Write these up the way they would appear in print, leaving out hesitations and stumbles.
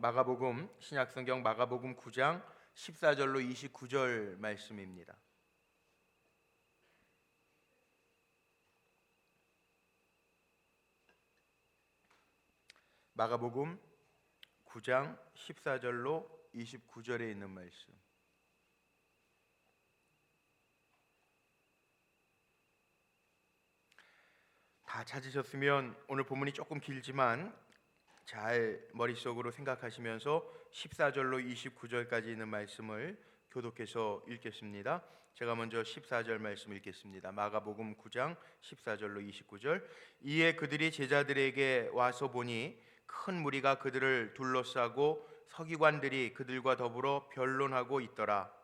마가복음 신약성경 마가복음 9장 14절로 29절 말씀입니다. 마가복음 9장 14절로 29절에 있는 말씀. 다 찾으셨으면 오늘 본문이 조금 길지만 잘 머릿속으로 생각하시면서 14절로 29절까지 있는 말씀을 교독해서 읽겠습니다. 제가 먼저 14절 말씀 읽겠습니다. 마가복음 9장 14절로 29절. 이에 그들이 제자들에게 와서 보니 큰 무리가 그들을 둘러싸고 서기관들이 그들과 더불어 변론하고 있더라.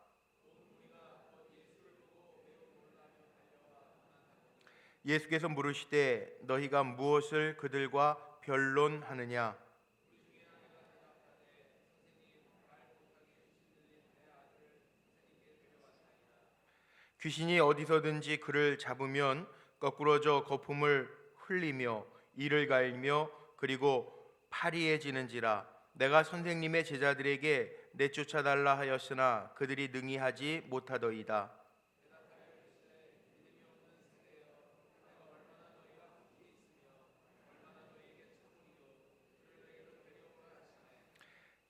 예수께서 물으시되 너희가 무엇을 그들과 변론하느냐? 귀신이 어디서든지 그를 잡으면 거꾸러져 거품을 흘리며 이를 갈며 그리고 파리해지는지라. 내가 선생님의 제자들에게 내쫓아달라 하였으나 그들이 능히 하지 못하더이다.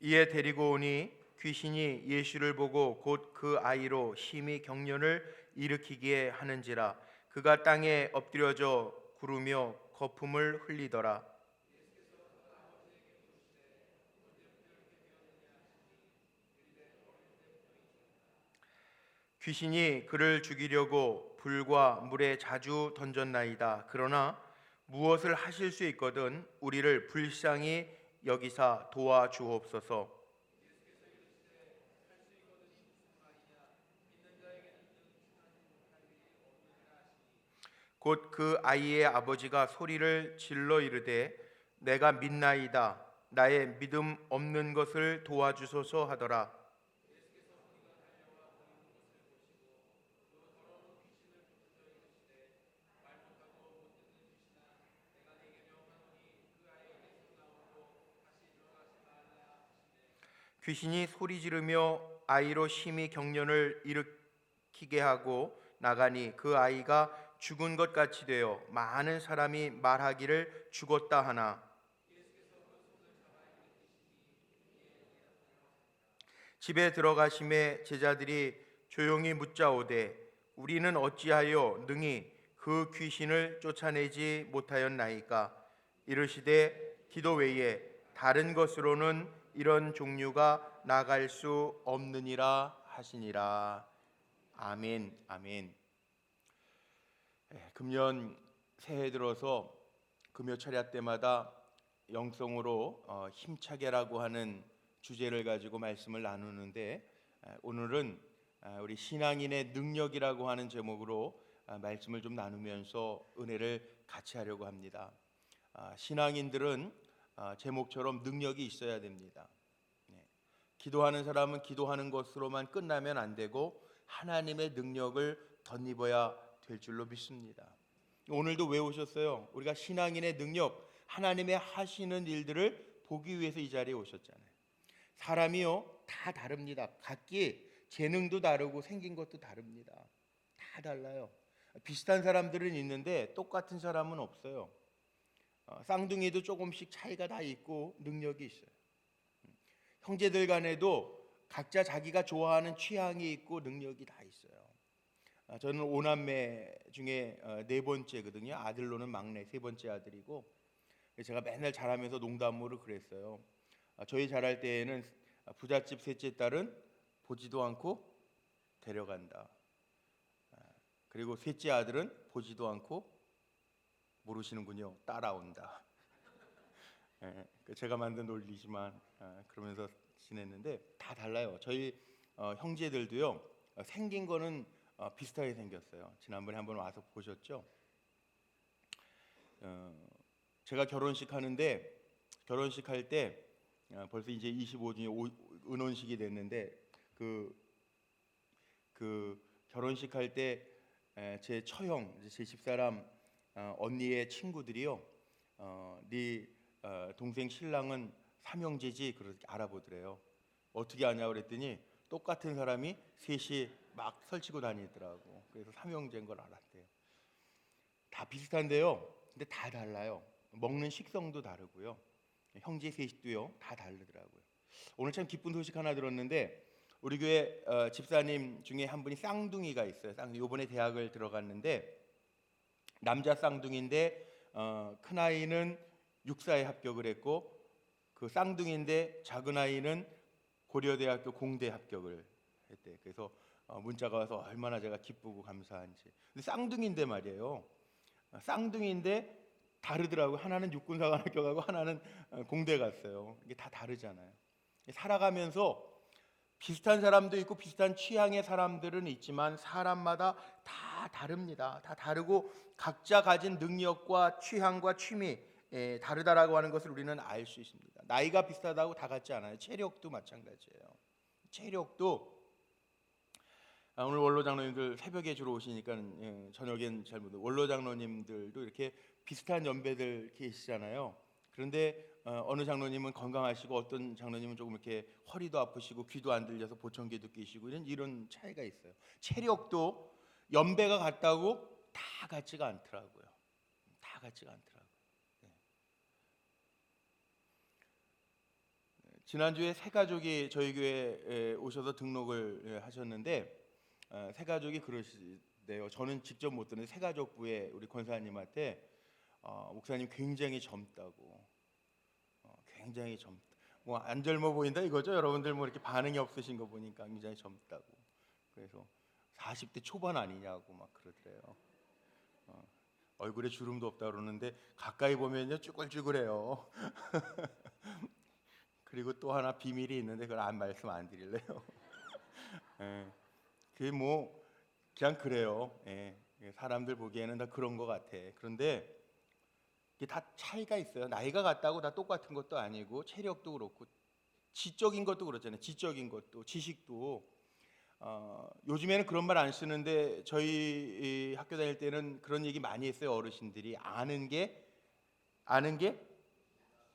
이에 데리고 오니 귀신이 예수를 보고 곧 그 아이로 심히 경련을 일으키게 하는지라. 그가 땅에 엎드려져 구르며 거품을 흘리더라. 귀신이 그를 죽이려고 불과 물에 자주 던졌나이다. 그러나 무엇을 하실 수 있거든 우리를 불쌍히 여기사 도와주옵소서. 곧 그 아이의 아버지가 소리를 질러 이르되 내가 믿나이다. 나의 믿음 없는 것을 도와주소서 하더라. 귀신이 소리 지르며 아이로 심히 경련을 일으키게 하고 나가니 그 아이가 죽은 것 같이 되어 많은 사람이 말하기를 죽었다 하나. 집에 들어가심에 제자들이 조용히 묻자오되 우리는 어찌하여 능히 그 귀신을 쫓아내지 못하였나이까? 이르시되 기도 외에 다른 것으로는 이런 종류가 나갈 수 없느니라 하시니라. 아멘. 아멘. 금년 새해 들어서 금요 철야 때마다 영성으로 힘차게라고 하는 주제를 가지고 말씀을 나누는데 오늘은 우리 신앙인의 능력이라고 하는 제목으로 말씀을 좀 나누면서 은혜를 같이 하려고 합니다. 신앙인들은 제목처럼 능력이 있어야 됩니다. 기도하는 사람은 기도하는 것으로만 끝나면 안 되고 하나님의 능력을 덧입어야 될 줄로 믿습니다. 오늘도 왜 오셨어요? 우리가 신앙인의 능력, 하나님의 하시는 일들을 보기 위해서 이 자리에 오셨잖아요. 사람이요 다 다릅니다. 각기 재능도 다르고 생긴 것도 다릅니다. 다 달라요. 비슷한 사람들은 있는데 똑같은 사람은 없어요. 쌍둥이도 조금씩 차이가 다 있고 능력이 있어요. 형제들 간에도 각자 자기가 좋아하는 취향이 있고 능력이 다 있어요. 저는 5남매 중에 네 번째거든요. 아들로는 막내, 세 번째 아들이고 제가 맨날 자라면서 농담으로 그랬어요. 저희 자랄 때에는 부잣집 셋째 딸은 보지도 않고 데려간다. 그리고 셋째 아들은 보지도 않고 모르시는군요. 따라온다. 제가 만든 논리지만 그러면서 지냈는데 다 달라요. 저희 형제들도요. 생긴 거는 비슷하게 생겼어요. 지난번에 한번 와서 보셨죠? 제가 결혼식 하는데 결혼식 할 때 벌써 이제 25주년 은혼식이 됐는데 그 결혼식 할 때 제 처형, 제 집사람 언니의 친구들이요. 네 동생 신랑은 삼형제지 그렇게 알아보더래요. 어떻게 아냐 그랬더니 똑같은 사람이 셋이 막 설치고 다니더라고. 그래서 삼형제인 걸 알았대요. 다 비슷한데요. 근데 다 달라요. 먹는 식성도 다르고요. 형제 셋도요. 다 다르더라고요. 오늘 참 기쁜 소식 하나 들었는데 우리 교회 집사님 중에 한 분이 쌍둥이가 있어요. 쌍둥이. 이번에 대학을 들어갔는데 남자 쌍둥이인데 큰 아이는 육사에 합격을 했고 그 쌍둥이인데 작은 아이는 고려대학교 공대 합격을 했대. 그래서 문자가 와서 얼마나 제가 기쁘고 감사한지. 근데 쌍둥이인데 말이에요. 쌍둥이인데 다르더라고요. 하나는 육군사관학교 가고 하나는 공대 갔어요. 이게 다 다르잖아요. 살아가면서 비슷한 사람도 있고 비슷한 취향의 사람들은 있지만 사람마다 다 다릅니다. 다 다르고 각자 가진 능력과 취향과 취미 다르다라고 하는 것을 우리는 알 수 있습니다. 나이가 비슷하다고 다 같지 않아요. 체력도 마찬가지예요. 체력도 오늘 원로 장로님들 새벽에 주로 오시니까 저녁엔 잘 못. 원로 장로님들도 이렇게 비슷한 연배들 계시잖아요. 그런데 어느 장로님은 건강하시고 어떤 장로님은 조금 이렇게 허리도 아프시고 귀도 안 들려서 보청기도 끼시고 이런 차이가 있어요. 체력도 연배가 같다고 다 같지가 않더라고요. 다 같지가 않더라고요. 네. 지난주에 새 가족이 저희 교회에 오셔서 등록을 하셨는데 새 가족이 그러시대요. 저는 직접 못 듣는데 새 가족부에 우리 권사님한테 목사님 굉장히 젊다고, 굉장히 젊다. 뭐 안 젊어 보인다 이거죠. 여러분들 뭐 이렇게 반응이 없으신 거 보니까 굉장히 젊다고. 그래서 40대 초반 아니냐고 막 그러더래요. 얼굴에 주름도 없다 그러는데 가까이 보면요 쭈글쭈글해요. 그리고 또 하나 비밀이 있는데 그걸 말씀 안 드릴래요. 예, 그게 뭐 그냥 그래요. 예, 사람들 보기에는 다 그런 것 같아. 그런데 이게 다 차이가 있어요. 나이가 같다고 다 똑같은 것도 아니고 체력도 그렇고 지적인 것도 그렇잖아요. 지적인 것도 지식도 요즘에는 그런 말 안 쓰는데 저희 학교 다닐 때는 그런 얘기 많이 했어요. 어르신들이 아는 게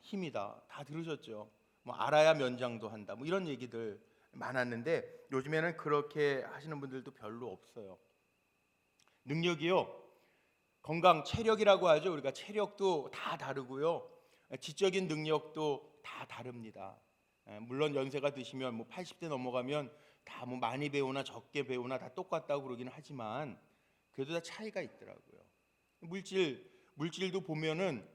힘이다. 다 들으셨죠? 뭐 알아야 면장도 한다. 뭐 이런 얘기들 많았는데 요즘에는 그렇게 하시는 분들도 별로 없어요. 능력이요. 건강 체력이라고 하죠. 우리가 체력도 다 다르고요. 지적인 능력도 다 다릅니다. 물론 연세가 드시면 뭐 80대 넘어가면 다 뭐 많이 배우나 적게 배우나 다 똑같다고 그러기는 하지만 그래도 다 차이가 있더라고요. 물질도 보면은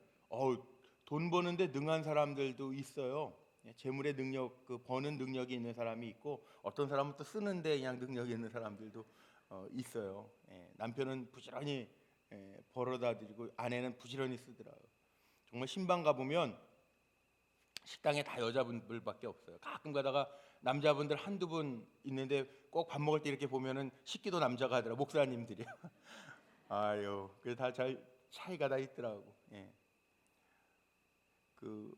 돈 버는데 능한 사람들도 있어요. 재물의 능력, 그 버는 능력이 있는 사람이 있고 어떤 사람은 또 쓰는데 그냥 능력이 있는 사람들도 있어요. 남편은 부지런히 벌어다 드리고 아내는 부지런히 쓰더라고요. 정말 신방 가보면 식당에 다 여자분들밖에 없어요. 가끔 가다가 남자분들 한두 분 있는데 꼭 밥 먹을 때 이렇게 보면은 식기도 남자가 하더라. 목사님들이야. 아유, 그 다 잘 차이가 다 있더라고. 그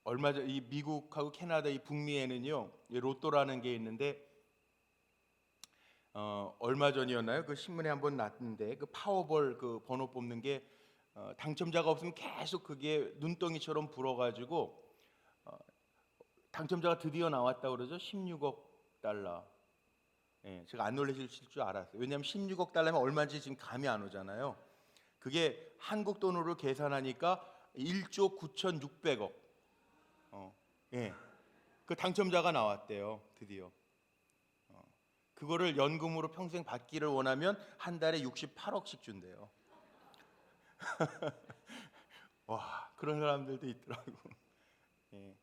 얼마 전 이 미국하고 캐나다 이 북미에는요 이 로또라는 게 있는데 얼마 전이었나요? 그 신문에 한번 났는데 그 파워볼 그 번호 뽑는 게 당첨자가 없으면 계속 그게 눈덩이처럼 불어가지고 당첨자가 드디어 나왔다 그러죠. 16억 달러. 제가 안 놀라실 줄 알았어요. 왜냐하면 16억 달러면 얼마인지 지금 감이 안 오잖아요. 그게 한국 돈으로 계산하니까 1조 9,600억. 예, 그 당첨자가 나왔대요. 드디어. 그거를 연금으로 평생 받기를 원하면 한 달에 68억씩 준대요. 와, 그런 사람들도 있더라고. 예.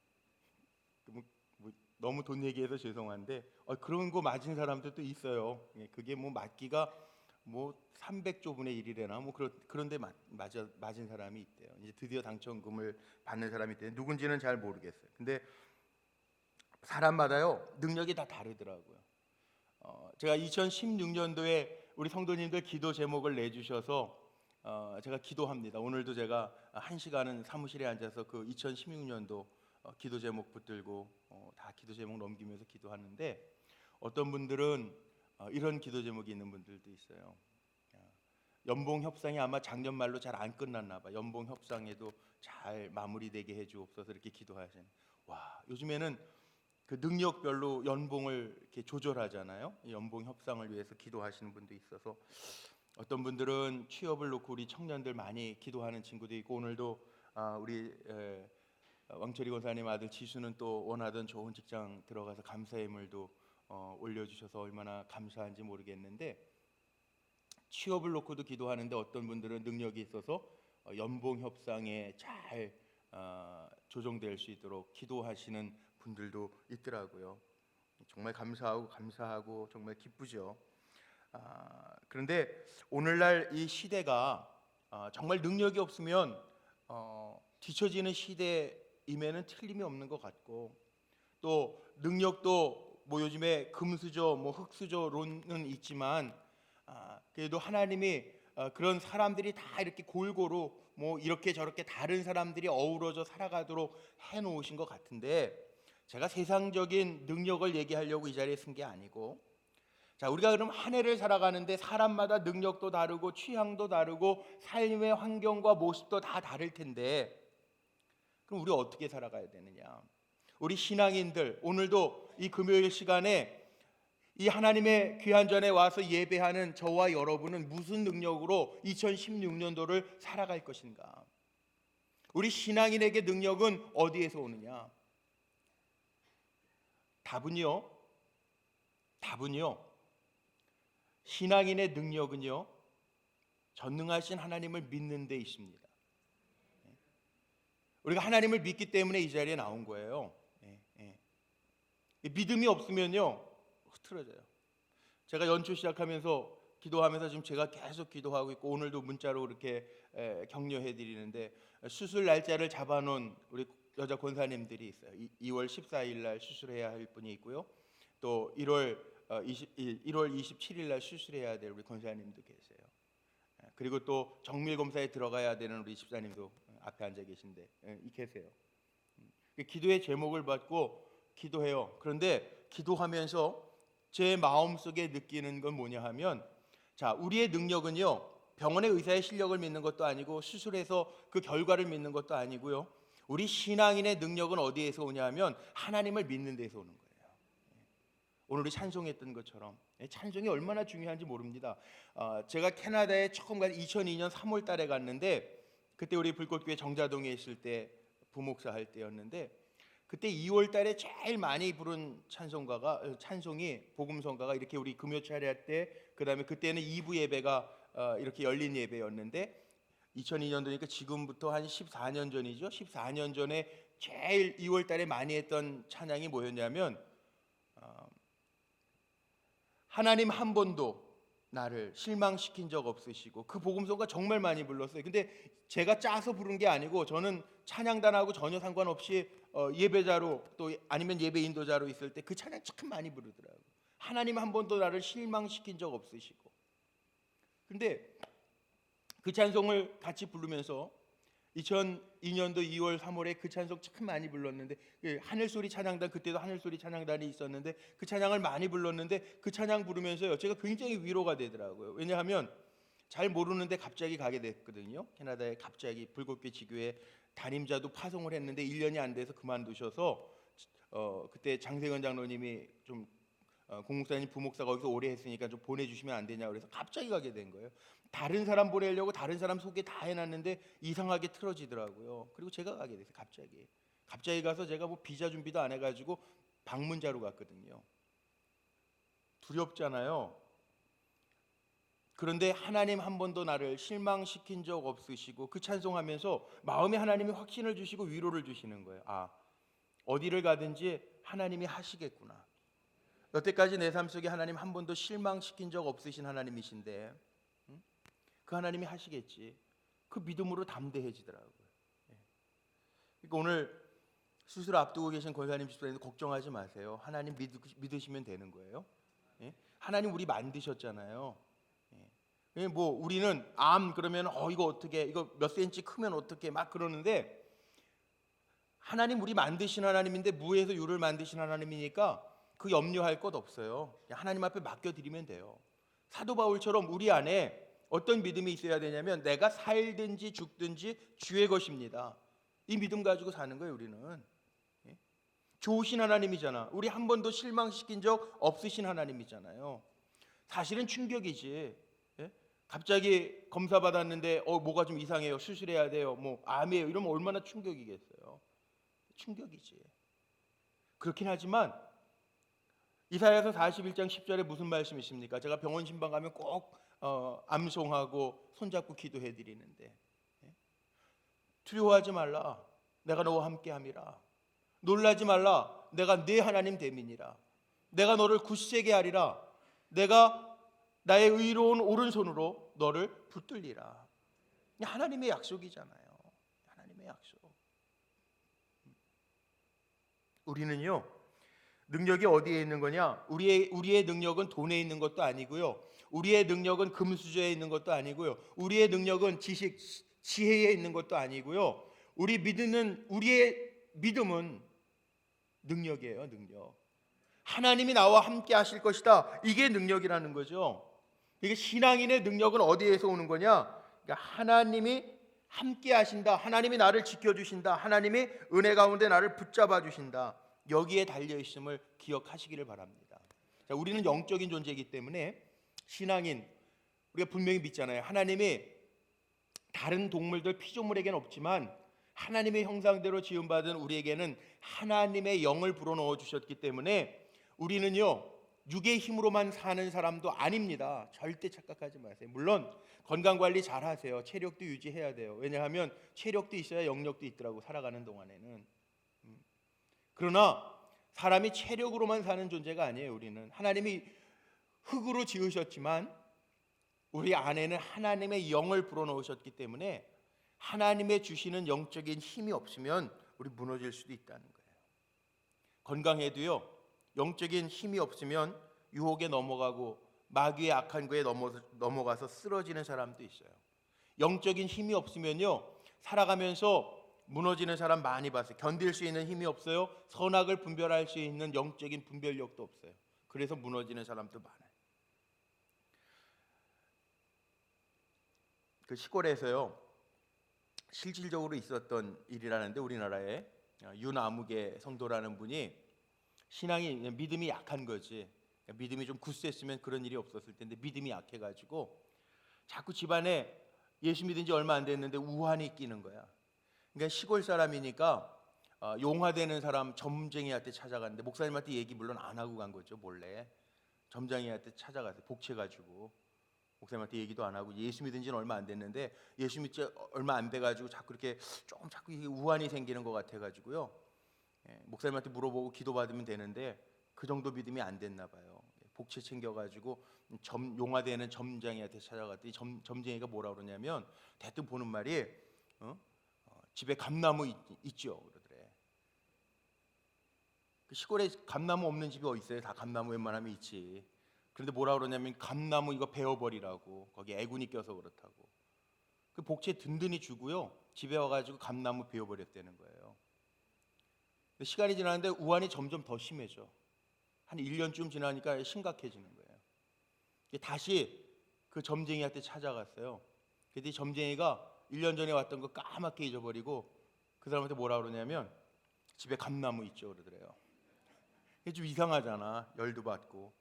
뭐 너무 돈 얘기해서 죄송한데 그런 거 맞은 사람들도 있어요. 그게 뭐 맞기가 뭐 300조분의 1이래나 뭐 그런데 맞은 사람이 있대요. 이제 드디어 당첨금을 받는 사람이 있대요. 누군지는 잘 모르겠어요. 근데 사람마다요 능력이 다 다르더라고요. 제가 2016년도에 우리 성도님들 기도 제목을 내주셔서 제가 기도합니다. 오늘도 제가 1시간은 사무실에 앉아서 그 2016년도 기도 제목 붙들고 다 기도 제목 넘기면서 기도하는데 어떤 분들은 이런 기도 제목이 있는 분들도 있어요. 연봉 협상이 아마 작년 말로 잘 안 끝났나 봐. 연봉 협상에도 잘 마무리되게 해주옵소서 이렇게 기도하시는. 요즘에는 그 능력별로 연봉을 이렇게 조절하잖아요. 연봉 협상을 위해서 기도하시는 분도 있어서 어떤 분들은 취업을 놓고 우리 청년들 많이 기도하는 친구도 있고, 오늘도 우리 왕철이 권사님 아들 지수는 또 원하던 좋은 직장 들어가서 감사의 물도 올려주셔서 얼마나 감사한지 모르겠는데, 취업을 놓고도 기도하는데 어떤 분들은 능력이 있어서 연봉 협상에 잘 조정될 수 있도록 기도하시는 분들도 있더라고요. 정말 감사하고 정말 기쁘죠. 그런데 오늘날 이 시대가 정말 능력이 없으면 뒤처지는 시대임에는 틀림이 없는 것 같고, 또 능력도 뭐 요즘에 금수저 뭐 흙수저론은 있지만 그래도 하나님이 그런 사람들이 다 이렇게 골고루 뭐 이렇게 저렇게 다른 사람들이 어우러져 살아가도록 해놓으신 것 같은데, 제가 세상적인 능력을 얘기하려고 이 자리에 쓴 게 아니고, 자, 우리가 그럼 한 해를 살아가는데 사람마다 능력도 다르고 취향도 다르고 삶의 환경과 모습도 다 다를 텐데, 그럼 우리 어떻게 살아가야 되느냐? 우리 신앙인들 오늘도 이 금요일 시간에 이 하나님의 귀한 전에 와서 예배하는 저와 여러분은 무슨 능력으로 2016년도를 살아갈 것인가? 우리 신앙인에게 능력은 어디에서 오느냐? 답은요, 신앙인의 능력은요, 전능하신 하나님을 믿는 데 있습니다. 우리가 하나님을 믿기 때문에 이 자리에 나온 거예요. 믿음이 없으면요 흐트러져요. 제가 연초 시작하면서 기도하면서 지금 제가 계속 기도하고 있고, 오늘도 문자로 그렇게 격려해 드리는데, 수술 날짜를 잡아놓은 우리 여자 권사님들이 있어요. 2월 14일 날 수술해야 할 분이 있고요, 또 1월 27일 날 수술해야 될 우리 권사님도 계세요. 그리고 또 정밀 검사에 들어가야 되는 우리 집사님도 앞에 앉아 계신데 계세요. 기도의 제목을 받고 기도해요. 그런데 기도하면서 제 마음속에 느끼는 건 뭐냐 하면, 자, 우리의 능력은요 병원의 의사의 실력을 믿는 것도 아니고 수술해서 그 결과를 믿는 것도 아니고요, 우리 신앙인의 능력은 어디에서 오냐 하면 하나님을 믿는 데서 오는 거예요. 오늘 우리 찬송했던 것처럼 찬송이 얼마나 중요한지 모릅니다. 제가 캐나다에 처음 2002년 3월 달에 갔는데, 그때 우리 불꽃교회 정자동에 있을 때 부목사 할 때였는데, 그때 2월 달에 제일 많이 부른 찬송이 복음성가가 이렇게 우리 금요 차례할 때, 그다음에 그때는 2부 예배가 이렇게 열린 예배였는데, 2002년도니까 지금부터 한 14년 전이죠. 14년 전에 제일 2월 달에 많이 했던 찬양이 뭐였냐면, 하나님 한 번도 나를 실망시킨 적 없으시고, 그 복음성가 정말 많이 불렀어요. 근데 제가 짜서 부른 게 아니고, 저는 찬양단하고 전혀 상관없이 예배자로 또 아니면 예배 인도자로 있을 때 그 찬양 참 많이 부르더라고요. 하나님 한 번도 나를 실망시킨 적 없으시고. 근데 그 찬송을 같이 부르면서 2002년도 2월 3월에 그 찬송 참 많이 불렀는데, 하늘소리 찬양단, 그때도 하늘소리 찬양단이 있었는데 그 찬양을 많이 불렀는데, 그 찬양 부르면서요 제가 굉장히 위로가 되더라고요. 왜냐하면 잘 모르는데 갑자기 가게 됐거든요. 캐나다에 갑자기 불꽃교회 지교회 담임자도 파송을 했는데 1년이 안 돼서 그만두셔서, 그때 장세건 장로님이 좀 공목사님 부목사가 거기서 오래 했으니까 좀 보내주시면 안 되냐고 그래서 갑자기 가게 된 거예요. 다른 사람 보내려고 다른 사람 소개 다 해놨는데 이상하게 틀어지더라고요. 그리고 제가 가게 됐어요. 갑자기 가서 제가 뭐 비자 준비도 안 해가지고 방문자로 갔거든요. 두렵잖아요. 그런데 하나님 한 번도 나를 실망시킨 적 없으시고, 그 찬송하면서 마음에 하나님이 확신을 주시고 위로를 주시는 거예요. 어디를 가든지 하나님이 하시겠구나. 여태까지 내 삶 속에 하나님 한 번도 실망시킨 적 없으신 하나님이신데, 그 하나님이 하시겠지. 그 믿음으로 담대해지더라고요. 그러니까 오늘 수술 앞두고 계신 권사님 집사님도 걱정하지 마세요. 하나님 믿으시면 되는 거예요. 하나님 우리 만드셨잖아요. 뭐 우리는 암 그러면 이거 어떻게, 이거 몇 센치 크면 어떻게 막 그러는데, 하나님 우리 만드신 하나님인데, 무에서 유를 만드신 하나님이니까 그 염려할 것 없어요. 하나님 앞에 맡겨드리면 돼요. 사도 바울처럼 우리 안에 어떤 믿음이 있어야 되냐면, 내가 살든지 죽든지 주의 것입니다. 이 믿음 가지고 사는 거예요. 우리는 좋으신 하나님이잖아. 우리 한 번도 실망시킨 적 없으신 하나님이잖아요. 사실은 충격이지. 예? 갑자기 검사 받았는데 뭐가 좀 이상해요. 수술해야 돼요. 뭐 암이에요. 이러면 얼마나 충격이겠어요. 충격이지. 그렇긴 하지만 이사야서 41장 10절에 무슨 말씀이십니까? 제가 병원 신방 가면 꼭 암송하고 손잡고 기도해 드리는데, 예? 두려워하지 말라. 내가 너와 함께함이라. 놀라지 말라. 내가 네 하나님 됨이니라. 내가 너를 굳세게 하리라. 내가 나의 의로운 오른손으로 너를 붙들리라. 하나님의 약속이잖아요. 하나님의 약속. 우리는요, 능력이 어디에 있는 거냐? 우리의 능력은 돈에 있는 것도 아니고요. 우리의 능력은 금수저에 있는 것도 아니고요. 우리의 능력은 지식, 지혜에 있는 것도 아니고요. 우리의 믿음은 능력이에요. 능력. 하나님이 나와 함께 하실 것이다. 이게 능력이라는 거죠. 이게 신앙인의 능력은 어디에서 오는 거냐? 그러니까 하나님이 함께 하신다. 하나님이 나를 지켜주신다. 하나님이 은혜 가운데 나를 붙잡아 주신다. 여기에 달려 있음을 기억하시기를 바랍니다. 자, 우리는 영적인 존재이기 때문에 신앙인, 우리가 분명히 믿잖아요. 하나님이 다른 동물들 피조물에게는 없지만 하나님의 형상대로 지음받은 우리에게는 하나님의 영을 불어넣어 주셨기 때문에 우리는요, 육의 힘으로만 사는 사람도 아닙니다. 절대 착각하지 마세요. 물론 건강관리 잘 하세요. 체력도 유지해야 돼요. 왜냐하면 체력도 있어야 영력도 있더라고, 살아가는 동안에는. 그러나 사람이 체력으로만 사는 존재가 아니에요. 우리는 하나님이 흙으로 지으셨지만 우리 안에는 하나님의 영을 불어넣으셨기 때문에 하나님의 주시는 영적인 힘이 없으면 우리 무너질 수도 있다는 거예요. 건강해도요, 영적인 힘이 없으면 유혹에 넘어가고 마귀의 악한 거에 넘어가서 쓰러지는 사람도 있어요. 영적인 힘이 없으면요, 살아가면서 무너지는 사람 많이 봤어요. 견딜 수 있는 힘이 없어요. 선악을 분별할 수 있는 영적인 분별력도 없어요. 그래서 무너지는 사람도 많아요. 그 시골에서요, 실질적으로 있었던 일이라는데, 우리나라에 윤아무개 성도라는 분이 신앙이, 믿음이 약한 거지. 믿음이 좀 굳셌으면 그런 일이 없었을 텐데 믿음이 약해가지고 자꾸 집안에 예수 믿은 지 얼마 안 됐는데 우환이 끼는 거야. 그러니까 시골 사람이니까 용화되는 사람 점쟁이한테 찾아갔는데, 목사님한테 얘기 물론 안 하고 간 거죠. 몰래 점쟁이한테 찾아가서 복채가지고, 목사님한테 얘기도 안 하고, 예수 믿은 지는 얼마 안 됐는데 예수 믿지 얼마 안 돼가지고 자꾸 이렇게 자꾸 이게 우환이 생기는 것 같아가지고요, 목사님한테 물어보고 기도받으면 되는데 그 정도 믿음이 안 됐나 봐요. 복채 챙겨가지고 용화되는 점쟁이한테 찾아갔더니 점쟁이가 뭐라 그러냐면, 대뜸 보는 말이 집에 감나무 있죠 그러더래. 그 시골에 감나무 없는 집이 어디 있어요? 다 감나무 웬만하면 있지. 그런데 뭐라 그러냐면 감나무 이거 베어버리라고, 거기 애군이 껴서 그렇다고. 그 복채 든든히 주고요, 집에 와가지고 감나무 베어버렸다는 거예요. 시간이 지나는데 우환이 점점 더 심해져. 한 1년쯤 지나니까 심각해지는 거예요. 다시 그 점쟁이한테 찾아갔어요. 그랬더니 점쟁이가 1년 전에 왔던 거 까맣게 잊어버리고 그 사람한테 뭐라 그러냐면 집에 감나무 있죠 그러더래요. 이게 좀 이상하잖아. 열도 받고.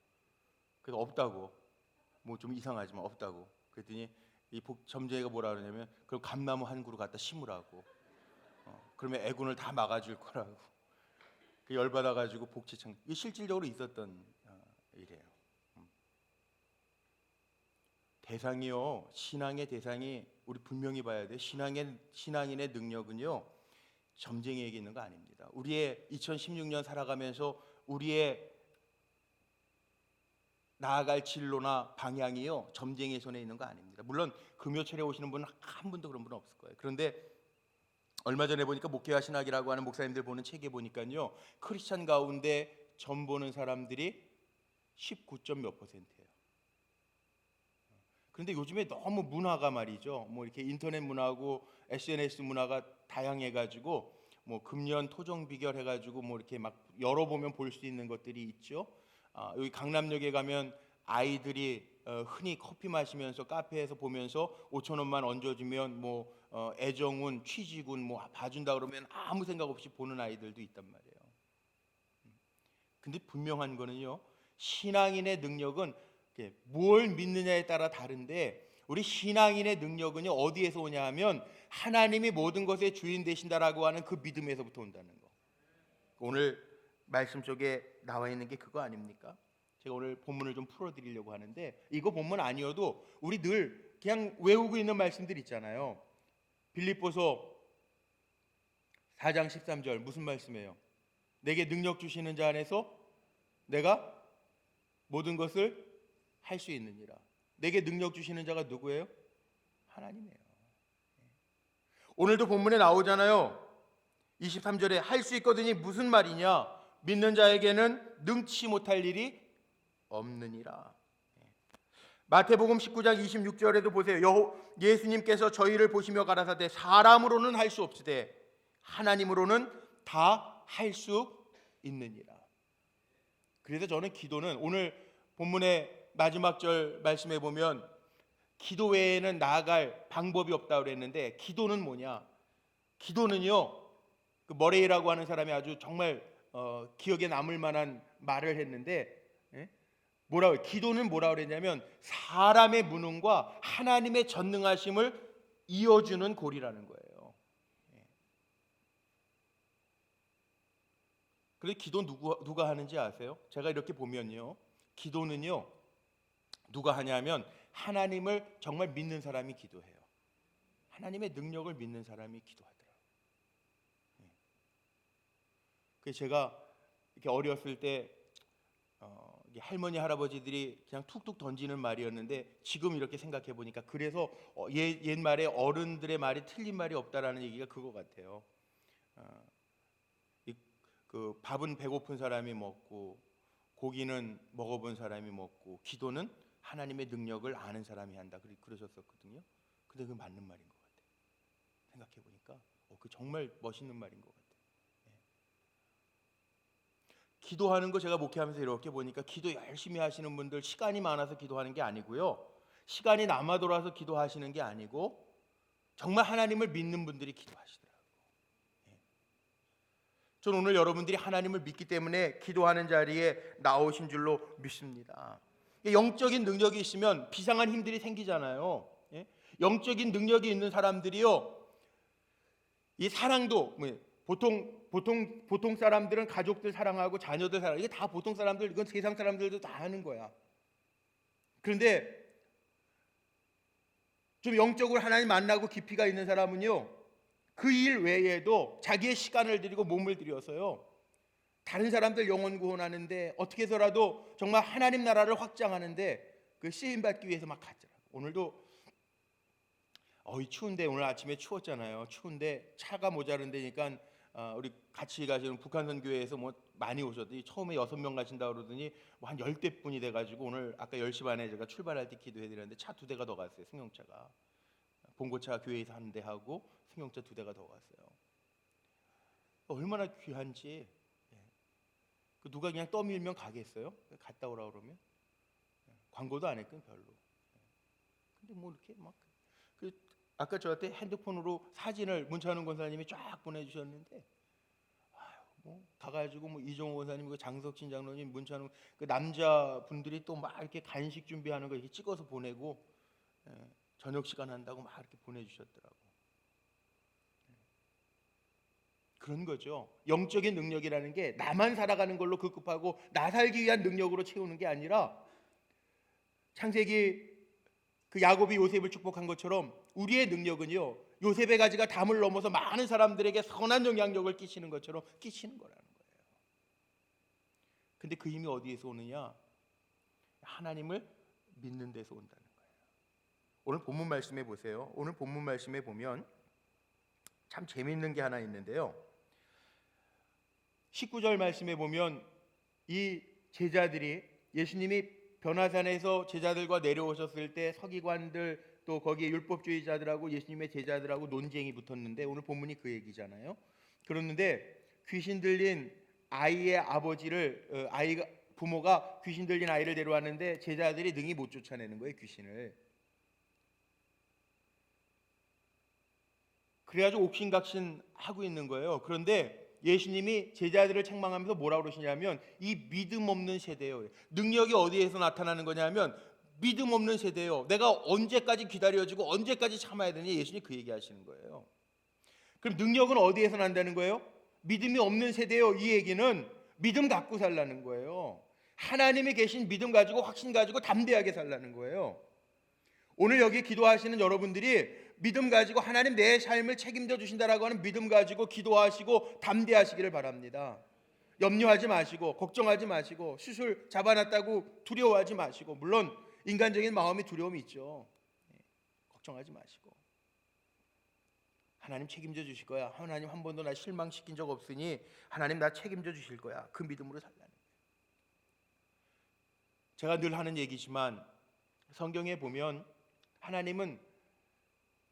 그래서 없다고. 뭐 좀 이상하지만 없다고. 그랬더니 이 점쟁이가 뭐라 그러냐면 그럼 감나무 한 그루 갖다 심으라고. 그러면 애군을 다 막아줄 거라고. 그 열받아가지고 복채창. 이게 실질적으로 있었던 일이에요. 대상이요, 신앙의 대상이 우리 분명히 봐야 돼. 신앙인의 능력은요, 점쟁이에게 있는 거 아닙니다. 우리의 2016년 살아가면서 우리의 나아갈 진로나 방향이요, 점쟁이의 손에 있는 거 아닙니다. 물론 금요철에 오시는 분은 한 분도 그런 분은 없을 거예요. 그런데 얼마 전에 보니까 목회와 신학이라고 하는 목사님들 보는 책에 보니까요, 크리스찬 가운데 점 보는 사람들이 19점 몇 %예요. 그런데 요즘에 너무 문화가 말이죠, 뭐 이렇게 인터넷 문화고 SNS 문화가 다양해가지고 뭐 금연 토종 비결 해가지고 뭐 이렇게 막 열어보면 볼 수 있는 것들이 있죠. 여기 강남역에 가면 아이들이 흔히 커피 마시면서 카페에서 보면서 5,000원만 얹어주면 뭐 애정운, 취직운 뭐 봐준다 그러면 아무 생각 없이 보는 아이들도 있단 말이에요. 근데 분명한 거는요, 신앙인의 능력은 뭘 믿느냐에 따라 다른데, 우리 신앙인의 능력은요 어디에서 오냐 하면 하나님이 모든 것의 주인 되신다라고 하는 그 믿음에서부터 온다는 거. 오늘 말씀 속에 나와 있는 게 그거 아닙니까? 제가 오늘 본문을 좀 풀어드리려고 하는데, 이거 본문 아니어도 우리 늘 그냥 외우고 있는 말씀들 있잖아요. 빌립보서 4장 13절 무슨 말씀이에요? 내게 능력 주시는 자 안에서 내가 모든 것을 할 수 있느니라. 내게 능력 주시는 자가 누구예요? 하나님이에요. 오늘도 본문에 나오잖아요. 23절에 할 수 있거든이 무슨 말이냐? 믿는 자에게는 능치 못할 일이 없느니라. 마태복음 19장 26절에도 보세요. 예수님께서 저희를 보시며 가라사대 사람으로는 할 수 없으되 하나님으로는 다 할 수 있느니라. 그래서 저는 기도는 오늘 본문의 마지막 절 말씀해 보면 기도 외에는 나아갈 방법이 없다고 그랬는데, 기도는 뭐냐? 기도는요, 그 머레이라고 하는 사람이 아주 정말 기억에 남을 만한 말을 했는데, 기도는 뭐라고 그랬냐면 사람의 무능과 하나님의 전능하심을 이어주는 고리라는 거예요. 그런데 기도 누가 하는지 아세요? 제가 이렇게 보면요, 기도는요 누가 하냐면 하나님을 정말 믿는 사람이 기도해요. 하나님의 능력을 믿는 사람이 기도하더라고요. 그래서 제가 이렇게 어렸을 때 할머니 할아버지들이 그냥 툭툭 던지는 말이었는데, 지금 이렇게 생각해 보니까 그래서 옛말에 어른들의 말이 틀린 말이 없다라는 얘기가 그거 같아요. 그 밥은 배고픈 사람이 먹고 고기는 먹어본 사람이 먹고 기도는 하나님의 능력을 아는 사람이 한다, 그러셨었거든요. 근데 그 맞는 말인 것 같아요. 생각해 보니까 그 정말 멋있는 말인 것 같아요. 기도하는 거 제가 목회하면서 이렇게 보니까 기도 열심히 하시는 분들 시간이 많아서 기도하는 게 아니고요, 시간이 남아 돌아서 기도하시는 게 아니고 정말 하나님을 믿는 분들이 기도하시더라고요. 저는 오늘 여러분들이 하나님을 믿기 때문에 기도하는 자리에 나오신 줄로 믿습니다. 영적인 능력이 있으면 비상한 힘들이 생기잖아요. 영적인 능력이 있는 사람들이요, 이 사랑도 보통 사람들은 가족들 사랑하고 자녀들 사랑, 이게 다 보통 사람들, 이건 세상 사람들도 다 하는 거야. 그런데 좀 영적으로 하나님 만나고 깊이가 있는 사람은요, 그 일 외에도 자기의 시간을 들이고 몸을 들여서요 다른 사람들 영혼 구원하는데, 어떻게 해서라도 정말 하나님 나라를 확장하는데 그 쓰임 받기 위해서 막 가더라고요. 오늘도 이 추운데, 오늘 아침에 추웠잖아요. 추운데 차가 모자른데니까 우리 같이 가시는 북한선 교회에서 뭐 많이 오셨더니 처음에 6명 가신다 그러더니 뭐 한 10대 분이 돼가지고 오늘 아까 10시 반에 제가 출발할 때 기도해드렸는데 차 2대가 더 갔어요. 승용차가 봉고차 교회에서 한 대 하고 승용차 2대가 더 갔어요. 얼마나 귀한지. 누가 그냥 떠밀면 가겠어요? 갔다 오라 그러면 광고도 안 했거든 별로. 근데 뭐 이렇게 막 아까 저한테 핸드폰으로 사진을 문찬웅 권사님이 쫙 보내주셨는데, 뭐 가가지고 뭐 이종호 권사님, 그 장석진 장로님, 문찬웅 그 남자 분들이 또 막 이렇게 간식 준비하는 거 이렇게 찍어서 보내고, 저녁 시간 한다고 막 이렇게 보내주셨더라고. 그런 거죠. 영적인 능력이라는 게 나만 살아가는 걸로 급급하고 나 살기 위한 능력으로 채우는 게 아니라, 창세기 그 야곱이 요셉을 축복한 것처럼 우리의 능력은요 요셉의 가지가 담을 넘어서 많은 사람들에게 선한 영향력을 끼치는 것처럼 끼치는 거라는 거예요. 근데 그 힘이 어디에서 오느냐? 하나님을 믿는 데서 온다는 거예요. 오늘 본문 말씀해 보세요. 오늘 본문 말씀에 보면 참 재미있는 게 하나 있는데요, 19절 말씀에 보면 이 제자들이, 예수님이 변화산에서 제자들과 내려오셨을 때 서기관들 또 거기에 율법주의자들하고 예수님의 제자들하고 논쟁이 붙었는데, 오늘 본문이 그 얘기잖아요. 그런데 귀신 들린 아이의 아버지를, 부모가 귀신 들린 아이를 데려왔는데 제자들이 능히 못 쫓아내는 거예요, 귀신을. 그래가지고 옥신각신 하고 있는 거예요. 그런데 예수님이 제자들을 책망하면서 뭐라고 그러시냐면 이 믿음 없는 세대요. 능력이 어디에서 나타나는 거냐면 믿음 없는 세대요. 내가 언제까지 기다려주고 언제까지 참아야 되니? 예수님이 그 얘기하시는 거예요. 그럼 능력은 어디에서 난다는 거예요? 믿음이 없는 세대요. 이 얘기는 믿음 갖고 살라는 거예요. 하나님이 계신 믿음 가지고 확신 가지고 담대하게 살라는 거예요. 오늘 여기 기도하시는 여러분들이 믿음 가지고 하나님 내 삶을 책임져 주신다라고 하는 믿음 가지고 기도하시고 담대하시기를 바랍니다. 염려하지 마시고 걱정하지 마시고 수술 잡아놨다고 두려워하지 마시고, 물론 인간적인 마음이 두려움이 있죠. 걱정하지 마시고 하나님 책임져 주실 거야. 하나님 한 번도 나 실망시킨 적 없으니 하나님 나 책임져 주실 거야. 그 믿음으로 살라는 거예요. 제가 늘 하는 얘기지만 성경에 보면 하나님은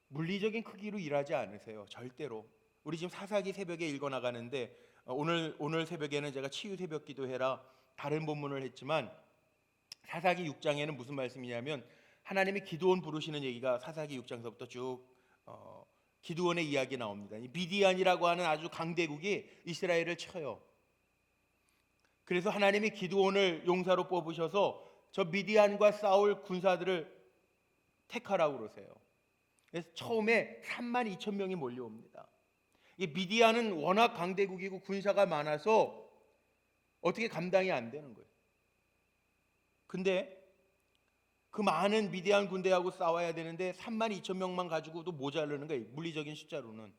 물리적인 크기로 일하지 않으세요. 절대로. 우리 지금 사사기 새벽에 읽어 나가는데 오늘 새벽에는 제가 치유 새벽 기도해라 다른 본문을 했지만 사사기 6장에는 무슨 말씀이냐면 하나님이 기드온 부르시는 얘기가 사사기 6장서부터 쭉 기드온의 이야기 나옵니다. 이 미디안이라고 하는 아주 강대국이 이스라엘을 쳐요. 그래서 하나님이 기드온을 용사로 뽑으셔서 저 미디안과 싸울 군사들을 택하라고 그러세요. 그래서 처음에 32,000명이 몰려옵니다. 이 미디안은 워낙 강대국이고 군사가 많아서 어떻게 감당이 안 되는 거예요. 근데 그 많은 미디안 군대하고 싸워야 되는데 32,000명만 가지고도 모자르는 거예요. 물리적인 숫자로는.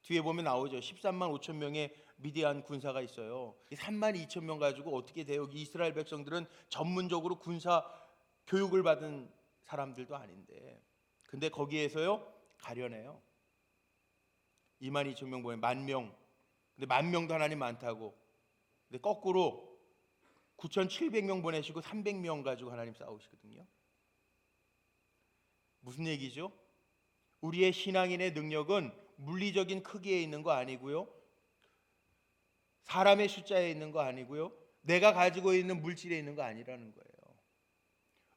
뒤에 보면 나오죠. 13만 5천 명의 미디안 군사가 있어요. 32,000명 가지고 어떻게 돼요? 이스라엘 백성들은 전문적으로 군사 교육을 받은 사람들도 아닌데, 근데 거기에서요 가려내요. 22,000명 보면 10,000명. 근데 10,000명도 하나님 많다고. 근데 거꾸로 9,700명 보내시고 300명 가지고 하나님 싸우시거든요. 무슨 얘기죠? 우리의 신앙인의 능력은 물리적인 크기에 있는 거 아니고요, 사람의 숫자에 있는 거 아니고요, 내가 가지고 있는 물질에 있는 거 아니라는 거예요.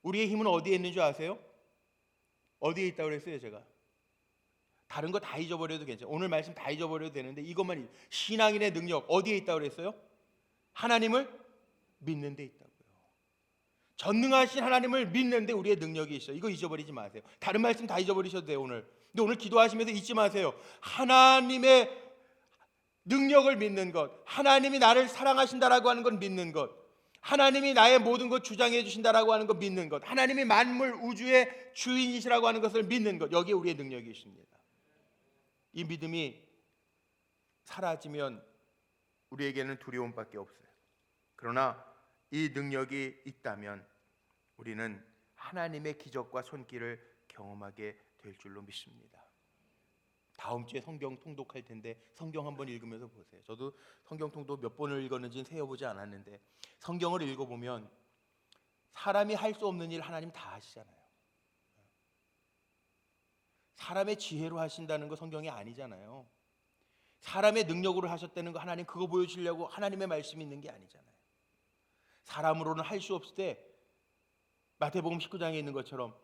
우리의 힘은 어디에 있는 줄 아세요? 어디에 있다고 그랬어요? 제가 다른 거 다 잊어버려도 괜찮아요. 오늘 말씀 다 잊어버려도 되는데 이것만 신앙인의 능력 어디에 있다고 그랬어요? 하나님을 믿는 데 있다고요. 전능하신 하나님을 믿는데 우리의 능력이 있어요. 이거 잊어버리지 마세요. 다른 말씀 다 잊어버리셔도 돼요 오늘. 근데 오늘 기도하시면서 잊지 마세요. 하나님의 능력을 믿는 것, 하나님이 나를 사랑하신다라고 하는 건 믿는 것, 하나님이 나의 모든 것 주장해 주신다라고 하는 것 믿는 것, 하나님이 만물 우주의 주인이시라고 하는 것을 믿는 것, 여기에 우리의 능력이 있습니다. 이 믿음이 사라지면 우리에게는 두려움밖에 없어요. 그러나 이 능력이 있다면 우리는 하나님의 기적과 손길을 경험하게 될 줄로 믿습니다. 다음 주에 성경 통독할 텐데 성경 한번 읽으면서 보세요. 저도 성경 통독 몇 번을 읽었는지는 세어보지 않았는데 성경을 읽어보면 사람이 할 수 없는 일 하나님 다 하시잖아요. 사람의 지혜로 하신다는 거 성경이 아니잖아요. 사람의 능력으로 하셨다는 거 하나님 그거 보여주려고 하나님의 말씀이 있는 게 아니잖아요. 사람으로는 할 수 없을 때 마태복음 19장에 있는 것처럼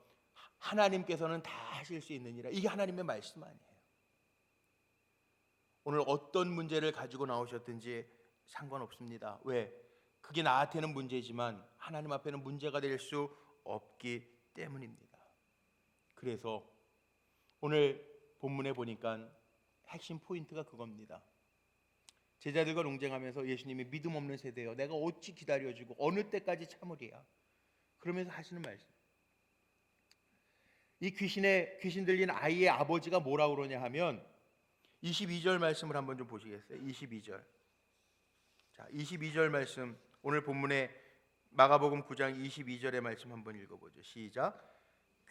하나님께서는 다 하실 수 있는 일이라, 이게 하나님의 말씀 아니에요. 오늘 어떤 문제를 가지고 나오셨든지 상관없습니다. 왜? 그게 나한테는 문제지만 하나님 앞에는 문제가 될 수 없기 때문입니다. 그래서 오늘 본문에 보니까 핵심 포인트가 그겁니다. 제자들과 논쟁하면서 예수님이 믿음 없는 세대여 내가 어찌 기다려주고 어느 때까지 참으리야, 그러면서 하시는 말씀. 이 귀신 들린 아이의 아버지가 뭐라고 그러냐 하면 22절 말씀을 한번 좀 보시겠어요? 22절. 자, 22절 말씀, 오늘 본문에 마가복음 9장 22절의 말씀 한번 읽어보죠. 시작.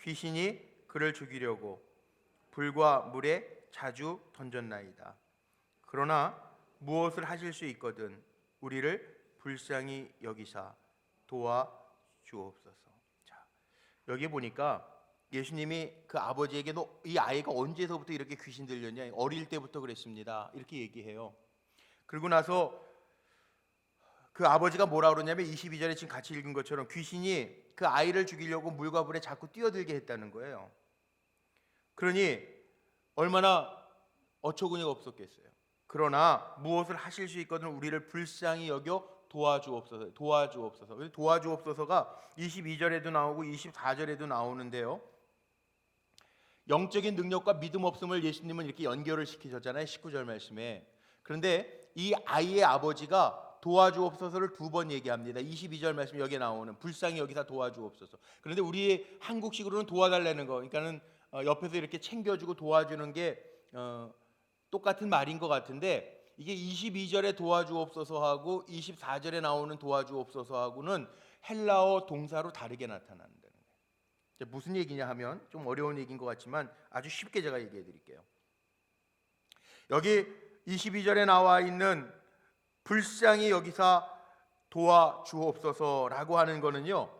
귀신이 그를 죽이려고 불과 물에 자주 던졌나이다. 그러나 무엇을 하실 수 있거든 우리를 불쌍히 여기사 도와 주옵소서. 자, 여기 보니까 예수님이 그 아버지에게 너 이 아이가 언제서부터 이렇게 귀신 들렸냐? 어릴 때부터 그랬습니다. 이렇게 얘기해요. 그리고 나서 그 아버지가 뭐라 그러냐면 22절에 지금 같이 읽은 것처럼 귀신이 그 아이를 죽이려고 물과 불에 자꾸 뛰어들게 했다는 거예요. 그러니 얼마나 어처구니가 없었겠어요. 그러나 무엇을 하실 수 있거든 우리를 불쌍히 여겨 도와주옵소서. 도와주옵소서. 도와주옵소서가 22절에도 나오고 24절에도 나오는데요. 영적인 능력과 믿음 없음을 예수님은 이렇게 연결을 시키셨잖아요. 19절 말씀에. 그런데 이 아이의 아버지가 도와주옵소서를 두 번 얘기합니다. 22절 말씀 여기에 나오는 불쌍히 여기서 도와주옵소서. 그런데 우리 한국식으로는 도와달라는 거, 그러니까는 옆에서 이렇게 챙겨주고 도와주는 게 똑같은 말인 것 같은데, 이게 22절에 도와주옵소서하고 24절에 나오는 도와주옵소서하고는 헬라어 동사로 다르게 나타난다는 거예요. 무슨 얘기냐 하면 좀 어려운 얘기인 것 같지만 아주 쉽게 제가 얘기해 드릴게요. 여기 22절에 나와 있는 불쌍히 여기서 도와주옵소서라고 하는 거는요,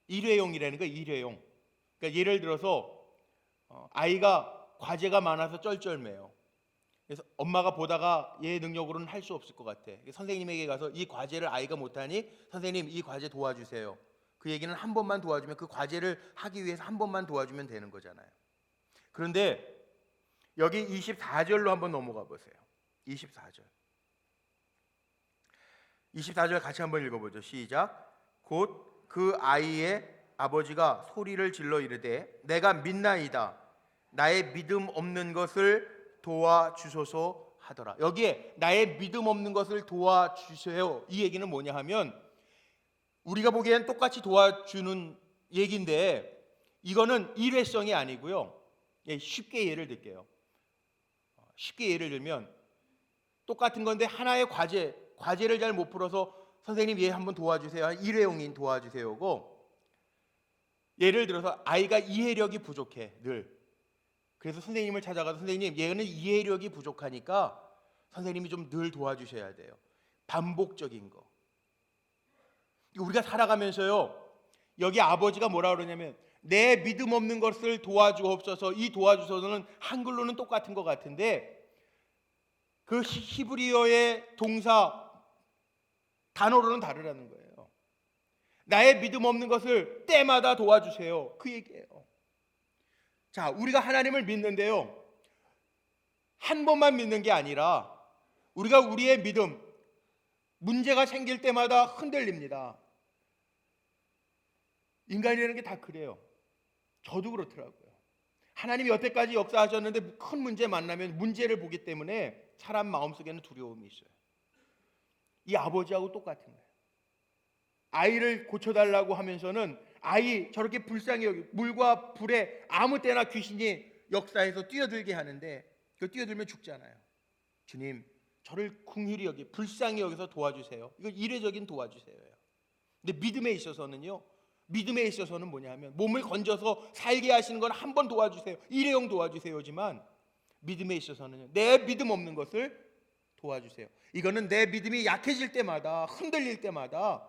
일회용이라는 거예요. 일회용. 그러니까 예를 들어서 아이가 과제가 많아서 쩔쩔매요. 그래서 엄마가 보다가 얘 능력으로는 할 수 없을 것 같아. 선생님에게 가서 이 과제를 아이가 못하니 선생님 이 과제 도와주세요. 그 얘기는 한 번만 도와주면, 그 과제를 하기 위해서 한 번만 도와주면 되는 거잖아요. 그런데 여기 24절로 한번 넘어가 보세요. 24절 같이 한번 읽어보죠. 시작. 곧 그 아이의 아버지가 소리를 질러 이르되 내가 믿나이다. 나의 믿음 없는 것을 도와주소서 하더라. 여기에 나의 믿음 없는 것을 도와주세요, 이 얘기는 뭐냐 하면 우리가 보기엔 똑같이 도와주는 얘기인데 이거는 일회성이 아니고요. 쉽게 예를 들게요. 쉽게 예를 들면 똑같은 건데 하나의 과제를 잘 못 풀어서 선생님 얘 한번 도와주세요. 일회용인 도와주세요고, 예를 들어서 아이가 이해력이 부족해 늘. 그래서 선생님을 찾아가서 선생님 얘는 이해력이 부족하니까 선생님이 좀 늘 도와주셔야 돼요. 반복적인 거. 우리가 살아가면서요, 여기 아버지가 뭐라 그러냐면 내 믿음 없는 것을 도와주옵소서. 이 도와주소서는 한글로는 똑같은 것 같은데 그 히브리어의 동사 단어로는 다르다는 거예요. 나의 믿음 없는 것을 때마다 도와주세요, 그 얘기예요. 자, 우리가 하나님을 믿는데요, 한 번만 믿는 게 아니라 우리가 우리의 믿음, 문제가 생길 때마다 흔들립니다. 인간이라는 게 다 그래요. 저도 그렇더라고요. 하나님이 여태까지 역사하셨는데 큰 문제 만나면 문제를 보기 때문에 사람 마음속에는 두려움이 있어요. 이 아버지하고 똑같은 거예요. 아이를 고쳐달라고 하면서는 아이 저렇게 불쌍히 여기 물과 불에 아무 때나 귀신이 역사해서 뛰어들게 하는데 그 뛰어들면 죽잖아요. 주님 저를 긍휼히 여기 불쌍히 여기서 도와주세요. 이거 이례적인 도와주세요예요. 근데 믿음에 있어서는 뭐냐 하면 몸을 건져서 살게 하시는 건 한 번 도와주세요, 일회용 도와주세요지만 믿음에 있어서는 내 믿음 없는 것을 도와주세요. 이거는 내 믿음이 약해질 때마다, 흔들릴 때마다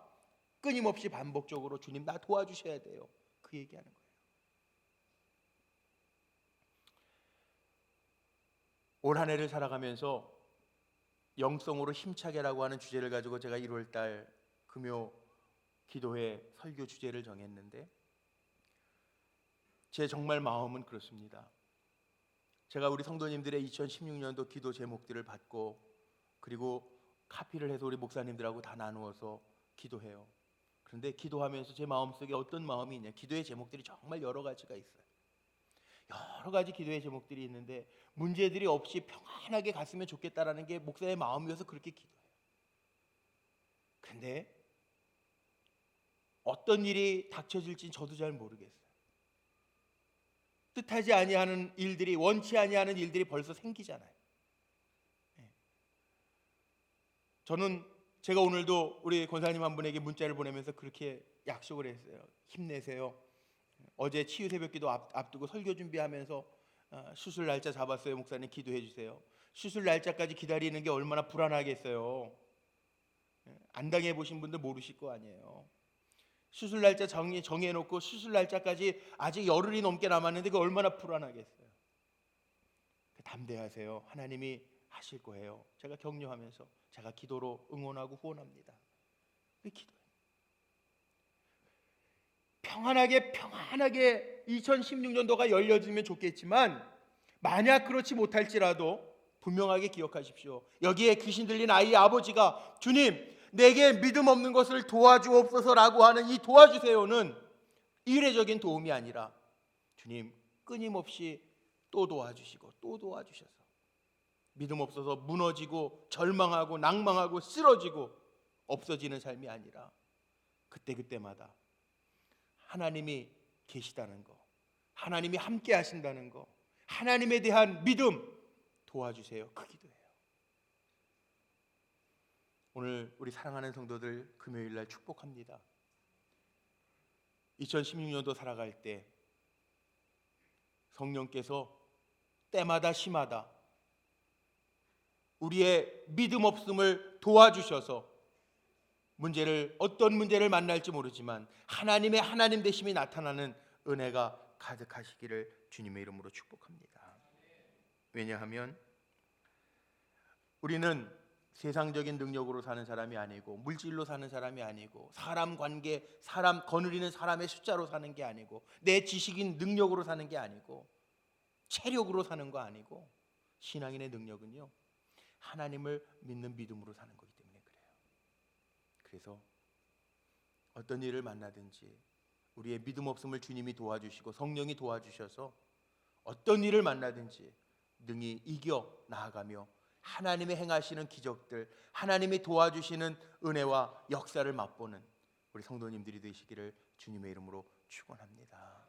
끊임없이 반복적으로 주님 나 도와주셔야 돼요, 그 얘기하는 거예요. 올 한 해를 살아가면서 영성으로 힘차게라고 하는 주제를 가지고 제가 1월달 금요 기도회 설교 주제를 정했는데 제 정말 마음은 그렇습니다. 제가 우리 성도님들의 2016년도 기도 제목들을 받고 그리고 카피를 해서 우리 목사님들하고 다 나누어서 기도해요. 그런데 기도하면서 제 마음속에 어떤 마음이 있냐, 기도의 제목들이 정말 여러 가지가 있어요. 여러 가지 기도의 제목들이 있는데 문제들이 없이 평안하게 갔으면 좋겠다라는 게 목사의 마음이어서 그렇게 기도해요. 근데 어떤 일이 닥쳐질지 저도 잘 모르겠어요. 뜻하지 아니하는 일들이, 원치 아니하는 일들이 벌써 생기잖아요. 저는 제가 오늘도 우리 권사님 한 분에게 문자를 보내면서 그렇게 약속을 했어요. 힘내세요. 어제 치유 새벽기도 앞두고 설교 준비하면서 수술 날짜 잡았어요. 목사님 기도해 주세요. 수술 날짜까지 기다리는 게 얼마나 불안하겠어요. 안 당해보신 분들 모르실 거 아니에요. 수술 날짜 정해놓고 수술 날짜까지 아직 열흘이 넘게 남았는데 그 얼마나 불안하겠어요. 담대하세요. 하나님이 하실 거예요. 제가 격려하면서 제가 기도로 응원하고 후원합니다. 그 기도예요. 평안하게 2016년도가 열려지면 좋겠지만 만약 그렇지 못할지라도 분명하게 기억하십시오. 여기에 귀신 들린 아이의 아버지가 주님, 내게 믿음 없는 것을 도와주옵소서라고 하는 이 도와주세요는 이례적인 도움이 아니라 주님 끊임없이 또 도와주시고 또 도와주셔서 믿음 없어서 무너지고 절망하고 낭망하고 쓰러지고 없어지는 삶이 아니라 그때그때마다 하나님이 계시다는 거, 하나님이 함께 하신다는 거, 하나님에 대한 믿음 도와주세요. 그 기도예요. 오늘 우리 사랑하는 성도들 금요일 날 축복합니다. 2016년도 살아갈 때 성령께서 때마다 시마다 우리의 믿음 없음을 도와주셔서 어떤 문제를 만날지 모르지만 하나님의 하나님 되심이 나타나는 은혜가 가득하시기를 주님의 이름으로 축복합니다. 왜냐하면 우리는 세상적인 능력으로 사는 사람이 아니고 물질로 사는 사람이 아니고 사람 관계, 사람 거느리는 사람의 숫자로 사는 게 아니고 내 지식인 능력으로 사는 게 아니고 체력으로 사는 거 아니고 신앙인의 능력은요 하나님을 믿는 믿음으로 사는 거기 때문에 그래요. 그래서 어떤 일을 만나든지 우리의 믿음 없음을 주님이 도와주시고 성령이 도와주셔서 어떤 일을 만나든지 능히 이겨 나아가며 하나님의 행하시는 기적들, 하나님이 도와주시는 은혜와 역사를 맛보는 우리 성도님들이 되시기를 주님의 이름으로 축원합니다.